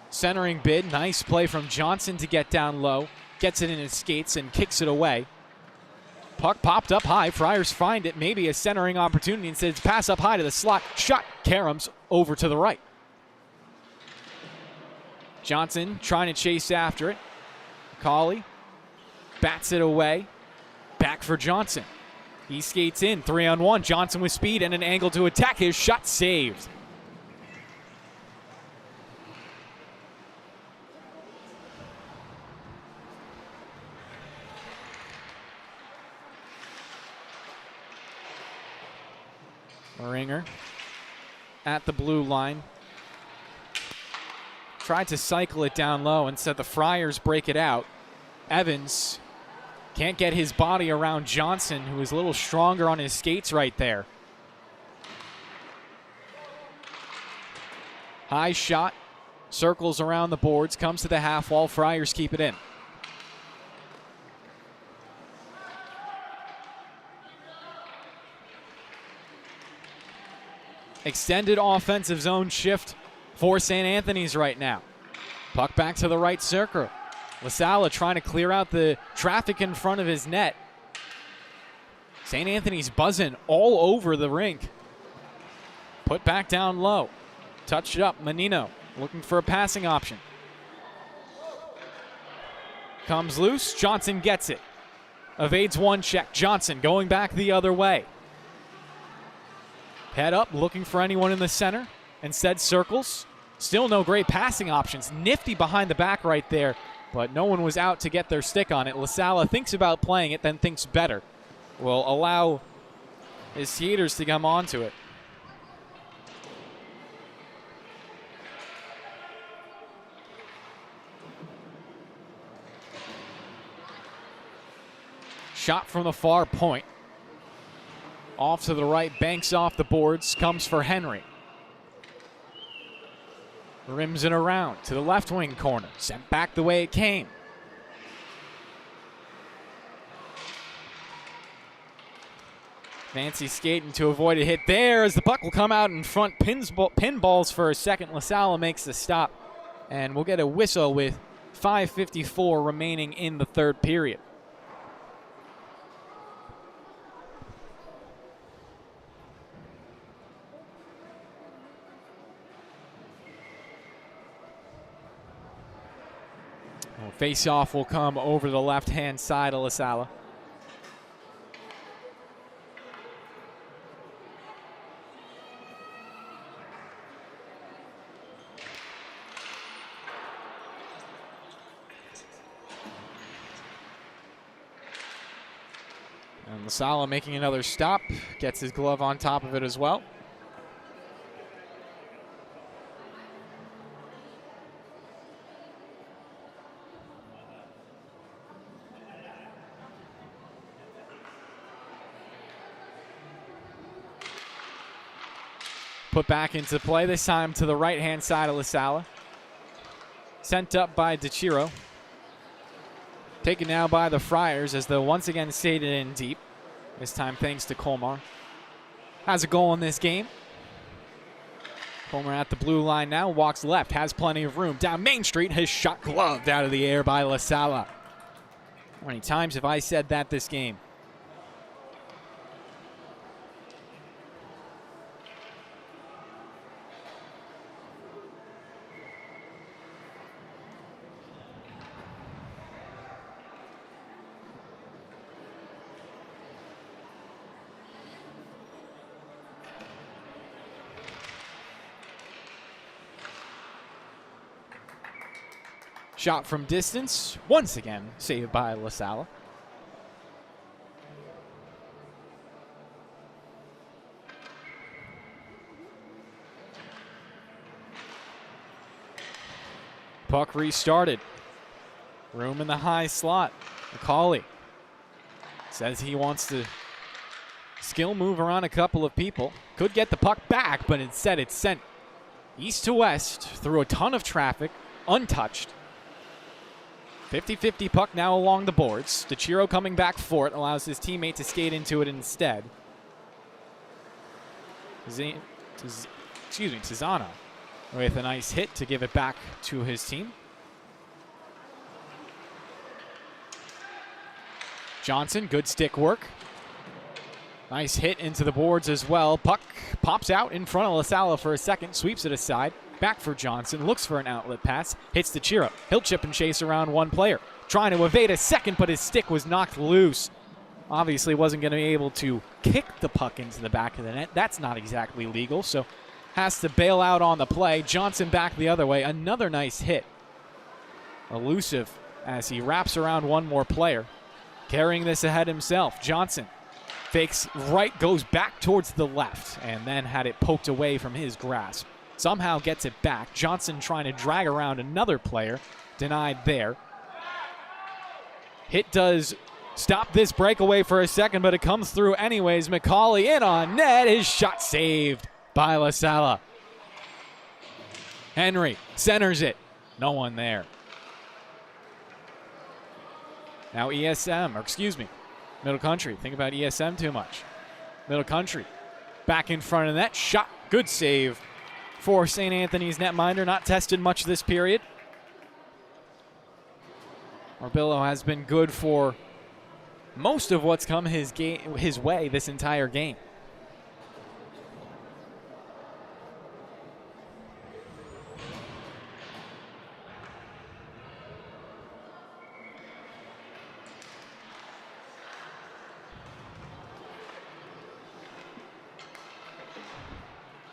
Centering bid, nice play from Johnson to get down low. Gets it in his skates and kicks it away. Puck popped up high. Friars find it, maybe a centering opportunity. Instead, it's pass up high to the slot. Shot Karams over to the right. Johnson trying to chase after it. Cauley bats it away. Back for Johnson. He skates in, 3-on-1. Johnson with speed and an angle to attack. His shot saved. Ringer at the blue line. Tried to cycle it down low and said the Friars break it out. Evans can't get his body around Johnson, who is a little stronger on his skates right there. High shot, circles around the boards, comes to the half wall. Friars keep it in. Extended offensive zone shift for St. Anthony's right now. Puck back to the right circle. LaSala trying to clear out the traffic in front of his net. St. Anthony's buzzing all over the rink. Put back down low. Touched it up. Menino looking for a passing option. Comes loose. Johnson gets it. Evades one check. Johnson going back the other way. Head up, looking for anyone in the center. Instead, circles. Still no great passing options. Nifty behind the back right there, but no one was out to get their stick on it. LaSala thinks about playing it, then thinks better. will allow his skaters to come onto it. Shot from the far point. Off to the right, banks off the boards, comes for Henry. Rims it around to the left wing corner. Sent back the way it came. Fancy skating to avoid a hit there as the puck will come out in front. Pinballs for a second. LaSalle makes the stop. And we'll get a whistle with 5:54 remaining in the third period. Face-off will come over the left-hand side of LaSalle. And LaSalle making another stop, gets his glove on top of it as well. Put back into play, this time to the right-hand side of LaSalle. Sent up by DeChiro. Taken now by the Friars as they'll once again state it in deep. This time thanks to Colmar. Has a goal in this game. Colmar at the blue line now, walks left, has plenty of room. Down Main Street, his shot gloved out of the air by LaSalle. How many times have I said that this game? Shot from distance, once again saved by LaSalle. Puck restarted. Room in the high slot. McCauley says he wants to skill move around a couple of people. Could get the puck back, but instead it's sent east to west through a ton of traffic, untouched. 50-50 puck now along the boards. DeChiro coming back for it, allows his teammate to skate into it instead. Tizano with a nice hit to give it back to his team. Johnson, good stick work. Nice hit into the boards as well. Puck pops out in front of LaSalle for a second, sweeps it aside. Back for Johnson, looks for an outlet pass, hits DeChiro. He'll chip and chase around one player. Trying to evade a second, but his stick was knocked loose. Obviously wasn't going to be able to kick the puck into the back of the net. That's not exactly legal, so has to bail out on the play. Johnson back the other way. Another nice hit. Elusive as he wraps around one more player. Carrying this ahead himself. Johnson fakes right, goes back towards the left, and then had it poked away from his grasp. Somehow gets it back. Johnson trying to drag around another player. Denied there. Hit does stop this breakaway for a second, but it comes through anyways. McCauley in on net. His shot saved by LaSalle. Henry centers it. No one there. Now Middle Country. Think about ESM too much. Middle Country back in front of that. Shot. Good save for St. Anthony's netminder. Not tested much this period. Orbillo has been good for most of what's come his way this entire game.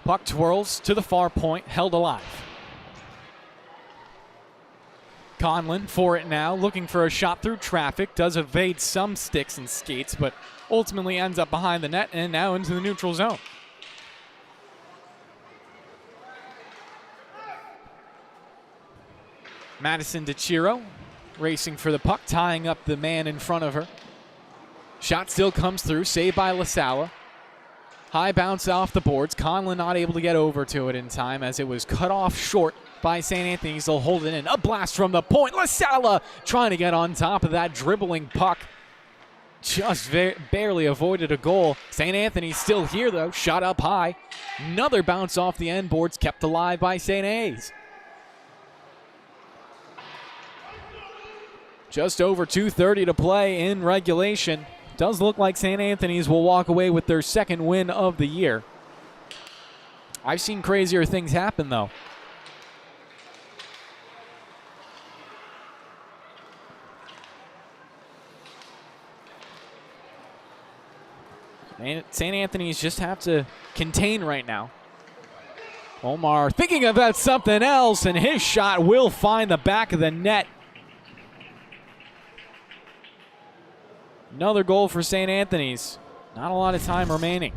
Puck twirls to the far point, held alive. Conlon for it now, looking for a shot through traffic. Does evade some sticks and skates, but ultimately ends up behind the net and now into the neutral zone. Madison DeChiro racing for the puck, tying up the man in front of her. Shot still comes through, saved by LaSala. High bounce off the boards. Conlon not able to get over to it in time as it was cut off short by St. Anthony's. They'll hold it in. A blast from the point. LaSala trying to get on top of that dribbling puck. Just barely avoided a goal. St. Anthony's still here, though. Shot up high. Another bounce off the end boards, kept alive by St. A's. Just over 2:30 to play in regulation. Does look like St. Anthony's will walk away with their second win of the year. I've seen crazier things happen, though. St. Anthony's just have to contain right now. Omar thinking about something else, and his shot will find the back of the net. Another goal for St. Anthony's. Not a lot of time remaining.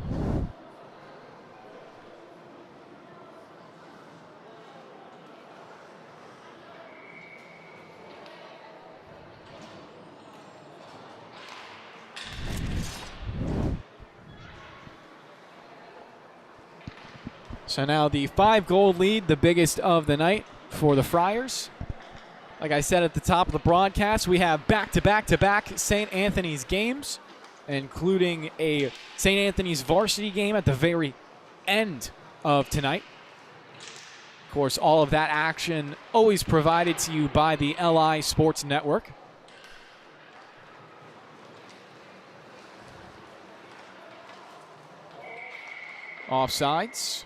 So now the 5-goal lead, the biggest of the night for the Friars. Like I said at the top of the broadcast, we have back-to-back-to-back St. Anthony's games, including a St. Anthony's varsity game at the very end of tonight. Of course, all of that action always provided to you by the LI Sports Network. Offsides.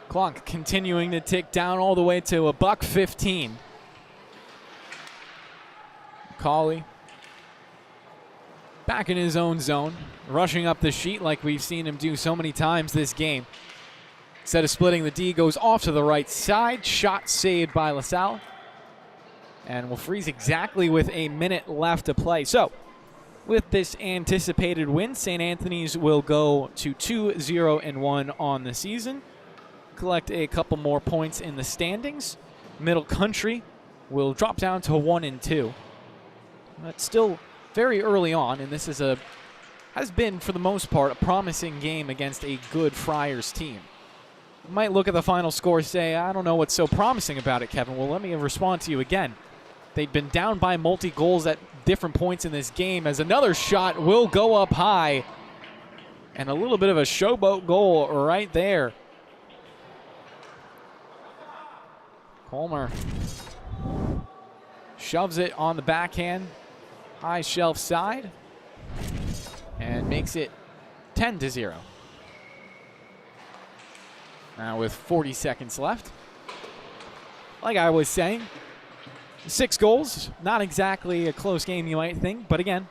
Clock continuing to tick down all the way to $1:15. Cauley back in his own zone, rushing up the sheet like we've seen him do so many times this game. Instead of splitting the D, goes off to the right side. Shot saved by LaSalle. And will freeze exactly with a minute left to play. So, with this anticipated win, St. Anthony's will go to 2-0-1 on the season. Collect a couple more points in the standings. Middle Country will drop down to 1-2. That's still very early on, and this has been, for the most part, a promising game against a good Friars team. You might look at the final score and say, I don't know what's so promising about it, Kevin. Well, let me respond to you again. They've been down by multi-goals at different points in this game, as another shot will go up high. And a little bit of a showboat goal right there. Colmer shoves it on the backhand, high shelf side, and makes it 10-0. Now with 40 seconds left. Like I was saying, 6 goals, not exactly a close game you might think, but again,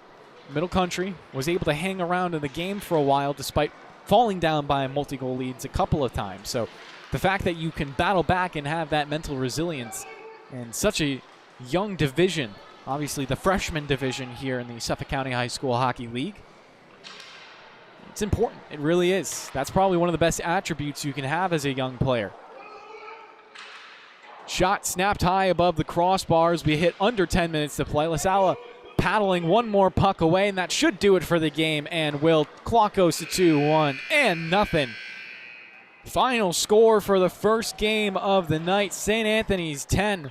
Middle Country was able to hang around in the game for a while despite falling down by multi-goal leads a couple of times. So the fact that you can battle back and have that mental resilience in such a young division, obviously the freshman division here in the Suffolk County High School Hockey League, it's important. It really is. That's probably one of the best attributes you can have as a young player. Shot snapped high above the crossbars. We hit under 10 minutes to play. LaSalle paddling one more puck away, and that should do it for the game. And clock goes to 2-1 and nothing. Final score for the first game of the night, St. Anthony's 10.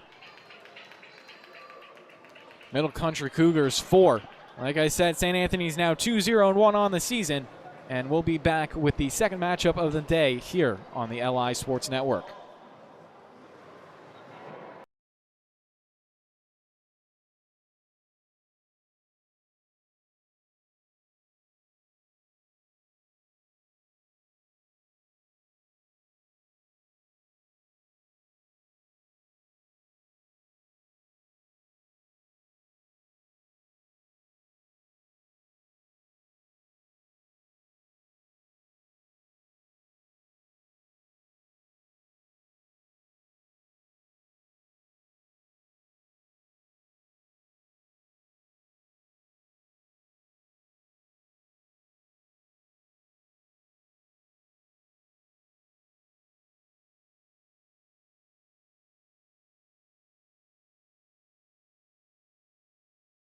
Middle Country Cougars 4. Like I said, St. Anthony's now 2-0-1 on the season, and we'll be back with the second matchup of the day here on the LI Sports Network.